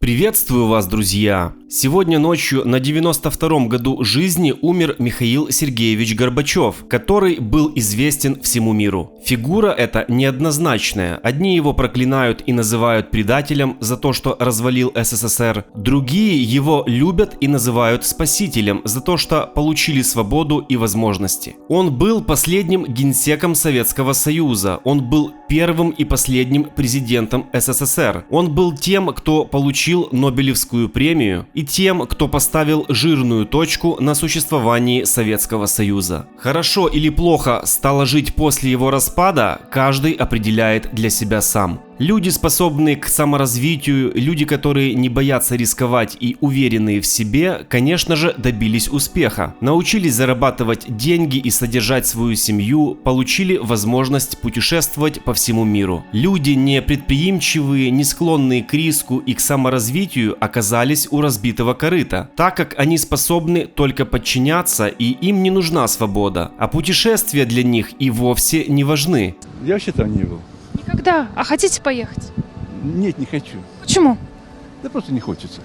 Приветствую вас, друзья! Сегодня ночью на 92-м году жизни умер Михаил Сергеевич Горбачев, который был известен всему миру. Фигура эта неоднозначная. Одни его проклинают и называют предателем за то, что развалил СССР. Другие его любят и называют спасителем за то, что получили свободу и возможности. Он был последним генсеком Советского Союза. Он был первым и последним президентом СССР. Он был тем, кто получил Нобелевскую премию, и тем, кто поставил жирную точку на существовании Советского Союза. Хорошо или плохо стало жить после его распада, каждый определяет для себя сам. Люди, способные к саморазвитию, люди, которые не боятся рисковать и уверенные в себе, конечно же, добились успеха. Научились зарабатывать деньги и содержать свою семью, получили возможность путешествовать по всему миру. Люди, не предприимчивые, не склонные к риску и к саморазвитию, оказались у разбитого корыта, так как они способны только подчиняться, и им не нужна свобода, а путешествия для них и вовсе не важны. Я вообще там не был. Никогда. А хотите поехать? Нет, не хочу. Почему? Да просто не хочется.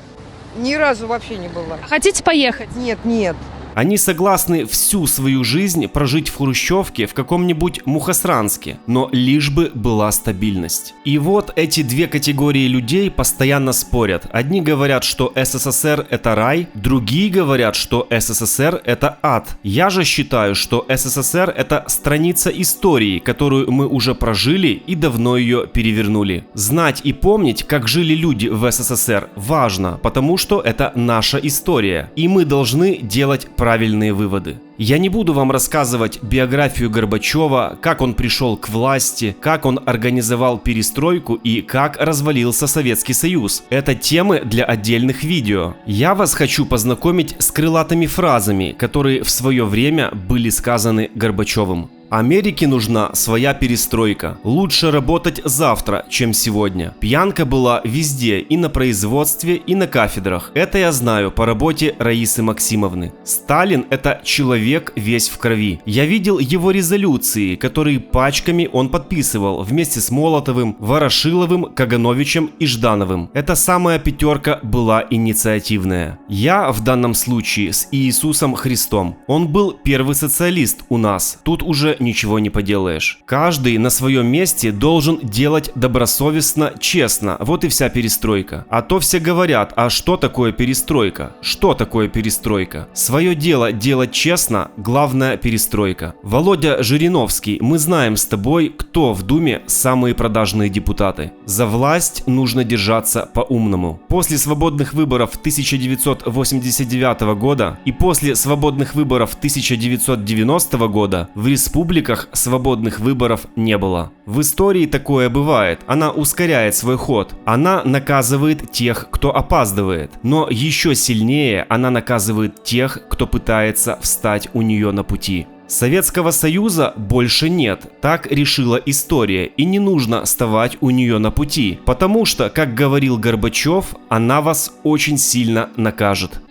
Ни разу вообще не была. А хотите поехать? Нет. Они согласны всю свою жизнь прожить в хрущевке в каком-нибудь Мухосранске, но лишь бы была стабильность. И вот эти две категории людей постоянно спорят. Одни говорят, что СССР это рай, другие говорят, что СССР это ад. Я же считаю, что СССР это страница истории, которую мы уже прожили и давно ее перевернули. Знать и помнить, как жили люди в СССР, важно, потому что это наша история, и мы должны делать правильные выводы. Я не буду вам рассказывать биографию Горбачева, как он пришел к власти, как он организовал перестройку и как развалился Советский Союз. Это темы для отдельных видео. Я вас хочу познакомить с крылатыми фразами, которые в свое время были сказаны Горбачевым. Америке нужна своя перестройка. Лучше работать завтра, чем сегодня. Пьянка была везде, и на производстве, и на кафедрах. Это я знаю по работе Раисы Максимовны. Сталин – это человек весь в крови. Я видел его резолюции, которые пачками он подписывал вместе с Молотовым, Ворошиловым, Кагановичем и Ждановым. Эта самая пятерка была инициативная. Я в данном случае с Иисусом Христом. Он был первый социалист у нас. Тут уже ничего не поделаешь. Каждый на своем месте должен делать добросовестно, честно. Вот и вся перестройка. А то все говорят, а что такое перестройка? Что такое перестройка? Свое дело делать честно, главное перестройка. Володя Жириновский, мы знаем с тобой, кто в Думе самые продажные депутаты. За власть нужно держаться по-умному. После свободных выборов 1989 года и после свободных выборов 1990 года в республиках свободных выборов не было. В истории такое бывает. Она ускоряет свой ход. Она наказывает тех, кто опаздывает. Но еще сильнее она наказывает тех, кто пытается встать у нее на пути. Советского Союза больше нет, так решила история, и не нужно вставать у нее на пути, потому что, как говорил Горбачев, она вас очень сильно накажет.